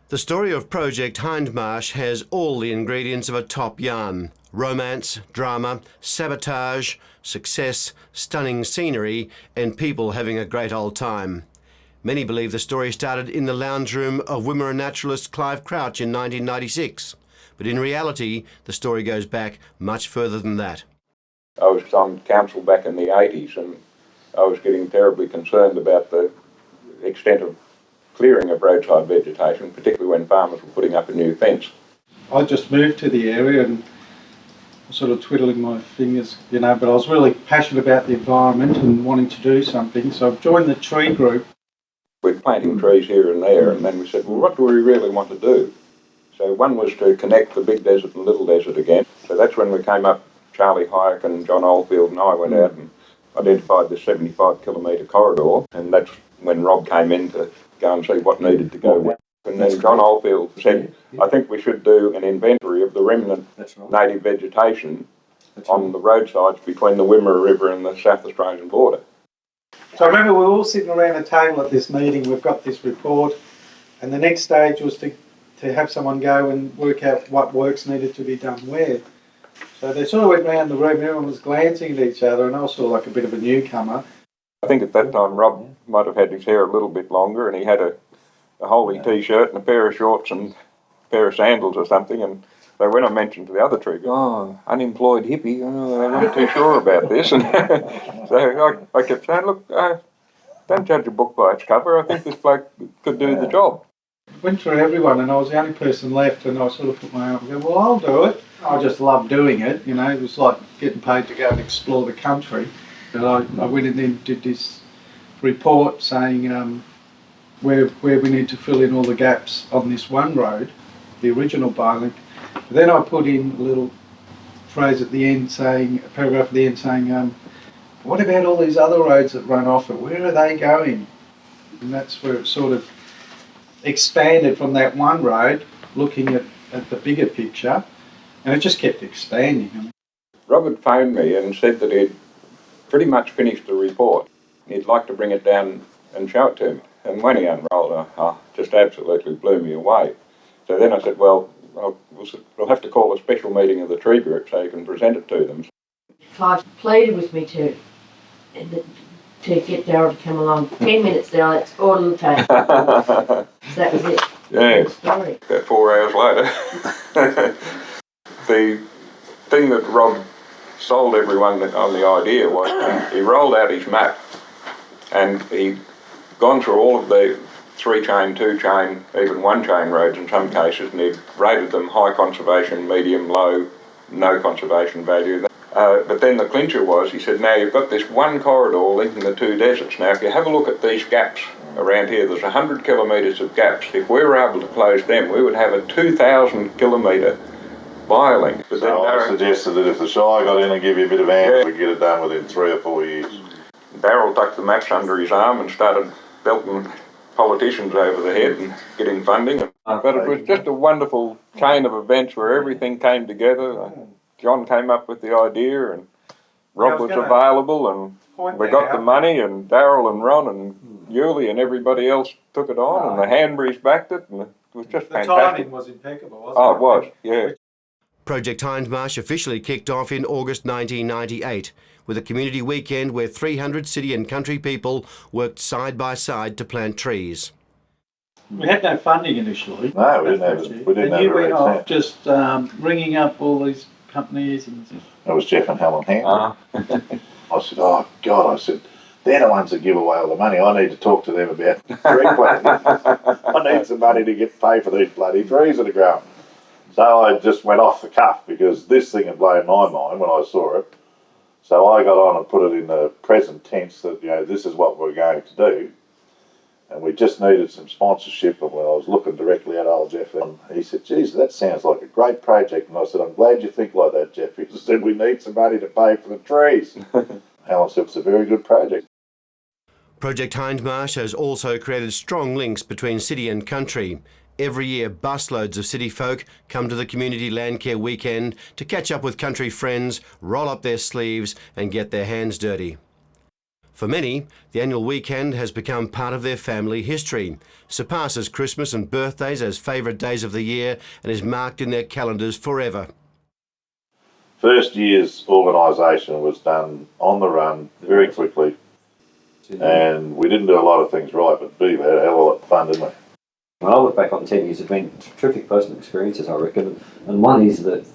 The story of Project Hindmarsh has all the ingredients of a top yarn: romance, drama, sabotage, success, stunning scenery, and people having a great old time. Many believe the story started in the lounge room of Wimmera naturalist Clive Crouch in 1996, but in reality the story goes back much further than that. I was on council back in the 80s and I was getting terribly concerned about the extent of clearing of roadside vegetation, particularly when farmers were putting up a new fence. I just moved to the area and sort of twiddling my fingers, but I was really passionate about the environment and wanting to do something, so I've joined the tree group. We're planting trees here and there, and then we said, well, what do we really want to do? So one was to connect the big desert and little desert again. So that's when we came up, Charlie Hayek and John Oldfield and I went out and identified this 75-kilometre corridor, and that's when Rob came in to go and see what needed to go with. And then John Oldfield said, I think we should do an inventory of the remnant native vegetation on the roadsides between the Wimmera River and the South Australian border. So I remember we were all sitting around a table at this meeting, we've got this report, and the next stage was to have someone go and work out what works needed to be done where. So they sort of went around the room, everyone was glancing at each other, and I was sort of like a bit of a newcomer. I think at that time Rob might have had his hair a little bit longer, and he had a holey t-shirt and a pair of shorts and a pair of sandals or something, and so when I mentioned to the other tree, unemployed hippie, they weren't too sure about this. And so I kept saying, look, don't judge a book by its cover. I think this bloke could do the job. Went through everyone and I was the only person left, and I sort of put my arm and go, well, I'll do it. I just loved doing it, it was like getting paid to go and explore the country. And I went in and did this report saying where we need to fill in all the gaps on this one road, the original Bylink. Then I put in a little phrase at the end saying, a paragraph at the end saying, what about all these other roads that run off it? Where are they going? And that's where it sort of expanded from that one road, looking at the bigger picture, and it just kept expanding. Robert phoned me and said that he'd pretty much finished the report. He'd like to bring it down and show it to me. And when he unrolled it, just absolutely blew me away. So then I said, well, we'll have to call a special meeting of the tree group so you can present it to them. Clive pleaded with me to get Darryl to come along. 10 minutes, Darryl, that's all it'll take. So that was it. Yeah, story. About 4 hours later. The thing that Rob sold everyone on the idea was he rolled out his map and he'd gone through all of the 3-chain, 2-chain, even 1-chain roads in some cases, and he'd rated them high conservation, medium, low, no conservation value. But then the clincher was, he said, now you've got this one corridor linking the two deserts. Now if you have a look at these gaps around here, there's 100 kilometres of gaps. If we were able to close them, we would have a 2,000 kilometre Bylink. But so I suggested that if the Shire got in and give you a bit of hand, we'd get it done within 3 or 4 years. Darryl tucked the maps under his arm and started belting politicians over the head and getting funding. But it was just a wonderful chain of events where everything came together. John came up with the idea and Rob was available and we got the money, and Darryl and Ron and Yuli and everybody else took it on, and the Hanburys backed it, and it was just fantastic. The timing was impeccable, wasn't it? Oh, it was, yeah. Project Hindmarsh officially kicked off in August 1998 with a community weekend where 300 city and country people worked side by side to plant trees. We had no funding initially. No, we didn't have you a went off cent. just ringing up all these companies. That was Jeff and Helen Hand. I said, oh God, I said, they're the ones that give away all the money. I need to talk to them about tree planting. I need some money to pay for these bloody trees that are growing. So I just went off the cuff because this thing had blown my mind when I saw it. So I got on and put it in the present tense that, this is what we're going to do. And we just needed some sponsorship. And when I was looking directly at old Jeff, and he said, geez, that sounds like a great project. And I said, I'm glad you think like that, Jeff. He said, we need some money to pay for the trees. Alan said, it's a very good project. Project Hindmarsh has also created strong links between city and country. Every year, busloads of city folk come to the Community Landcare Weekend to catch up with country friends, roll up their sleeves and get their hands dirty. For many, the annual weekend has become part of their family history, surpasses Christmas and birthdays as favourite days of the year, and is marked in their calendars forever. First year's organisation was done on the run very quickly, and we didn't do a lot of things right, but we had a hell of a lot of fun, didn't we? When I look back on 10 years, it's been terrific personal experiences, I reckon. And one is that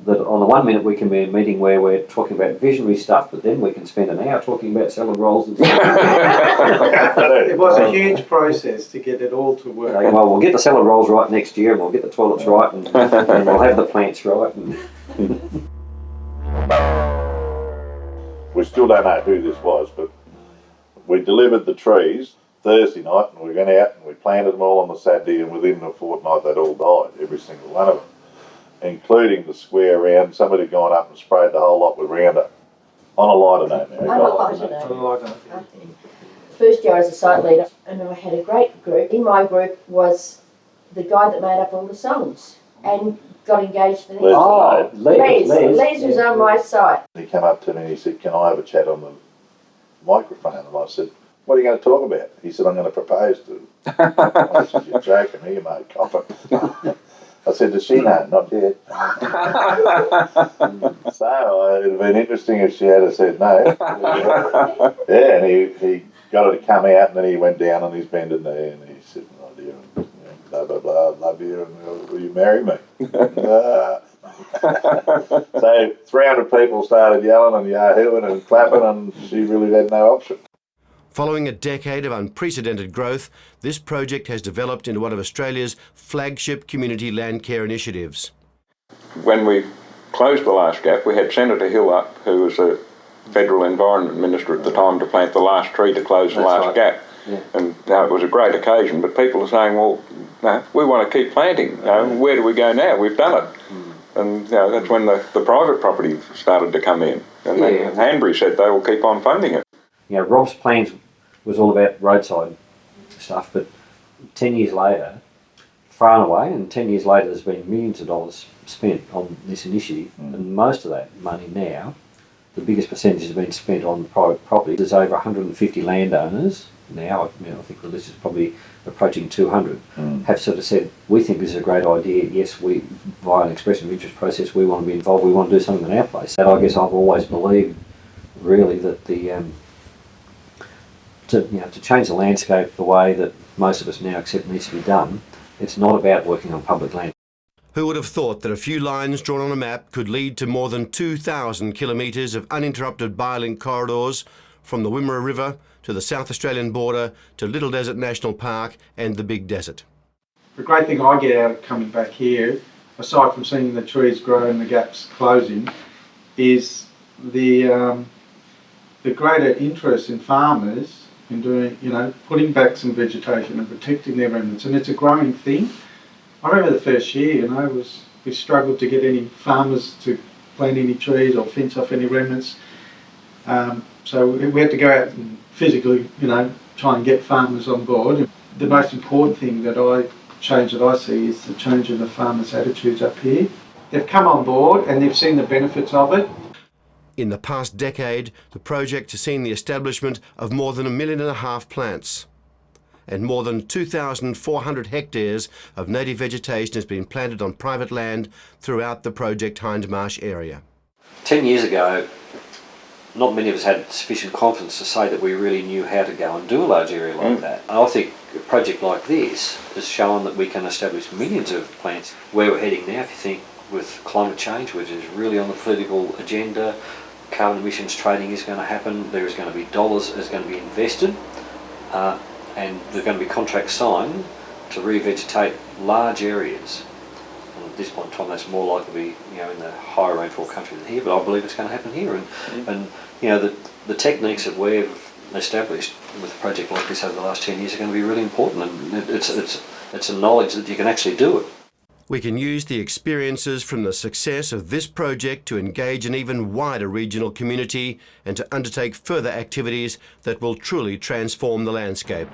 on the 1 minute we can be in a meeting where we're talking about visionary stuff, but then we can spend an hour talking about salad rolls and stuff. It was a huge process to get it all to work. Well, we'll get the salad rolls right next year, and we'll get the toilets right, and we'll have the plants right. And We still don't know who this was, but we delivered the trees Thursday night, and we went out and we planted them all on the Saturday, and within a fortnight they'd all died, every single one of them, including the square round. Somebody had gone up and sprayed the whole lot with Roundup on a lighter note. On a lighter note. First year as a site leader, and I had a great group. In my group was the guy that made up all the songs and got engaged the next year. oh, Les was on my site. He came up to me and he said, "Can I have a chat on the microphone?" And I said, "What are you going to talk about?" He said, "I'm going to propose to her." I said, "You're joking me, you mate, copper." I said, "Does she know?" "Not yet." So it'd have been interesting if she had said no. Yeah, and he got her to come out, and then he went down on his bended knee and he said, "Oh dear, blah blah blah, love you, and will you marry me?" So 300 people started yelling and yahooing and clapping, and she really had no option. Following a decade of unprecedented growth, this project has developed into one of Australia's flagship community land care initiatives. When we closed the last gap, we had Senator Hill up, who was a Federal Environment Minister at the time, to plant the last tree to close the last gap. Yeah. And it was a great occasion, but people are saying, well, no, we want to keep planting. Where do we go now? We've done it. And that's when the private property started to come in. And then Hanbury said they will keep on funding it. Rob's plans was all about roadside stuff, but 10 years later, far and away, and 10 years later there's been millions of dollars spent on this initiative, and most of that money now, the biggest percentage has been spent on private property. There's over 150 landowners now, I think the list is probably approaching 200, have sort of said, we think this is a great idea, yes, we, via an expression of interest process, we want to be involved, we want to do something in our place. And I guess I've always believed, really, that to change the landscape the way that most of us now accept needs to be done, it's not about working on public land. Who would have thought that a few lines drawn on a map could lead to more than 2,000 kilometres of uninterrupted biolink corridors from the Wimmera River to the South Australian border to Little Desert National Park and the Big Desert? The great thing I get out of coming back here, aside from seeing the trees grow and the gaps closing, is the greater interest in farmers in doing, putting back some vegetation and protecting their remnants, and it's a growing thing. I remember the first year, we struggled to get any farmers to plant any trees or fence off any remnants. So we had to go out and physically, try and get farmers on board. The most important thing that I see is the change in the farmers' attitudes up here. They've come on board and they've seen the benefits of it. In the past decade, the project has seen the establishment of more than 1.5 million plants, and more than 2,400 hectares of native vegetation has been planted on private land throughout the Project Hindmarsh area. 10 years ago, not many of us had sufficient confidence to say that we really knew how to go and do a large area like that. And I think a project like this has shown that we can establish millions of plants. Where we're heading now, if you think with climate change, which is really on the political agenda, carbon emissions trading is going to happen, there is going to be dollars that's going to be invested, and there's going to be contracts signed to revegetate large areas. And at this point in time, that's more likely to be, in the higher rainfall country than here, but I believe it's going to happen here. And the techniques that we've established with a project like this over the last 10 years are going to be really important, and it's a knowledge that you can actually do it. We can use the experiences from the success of this project to engage an even wider regional community and to undertake further activities that will truly transform the landscape.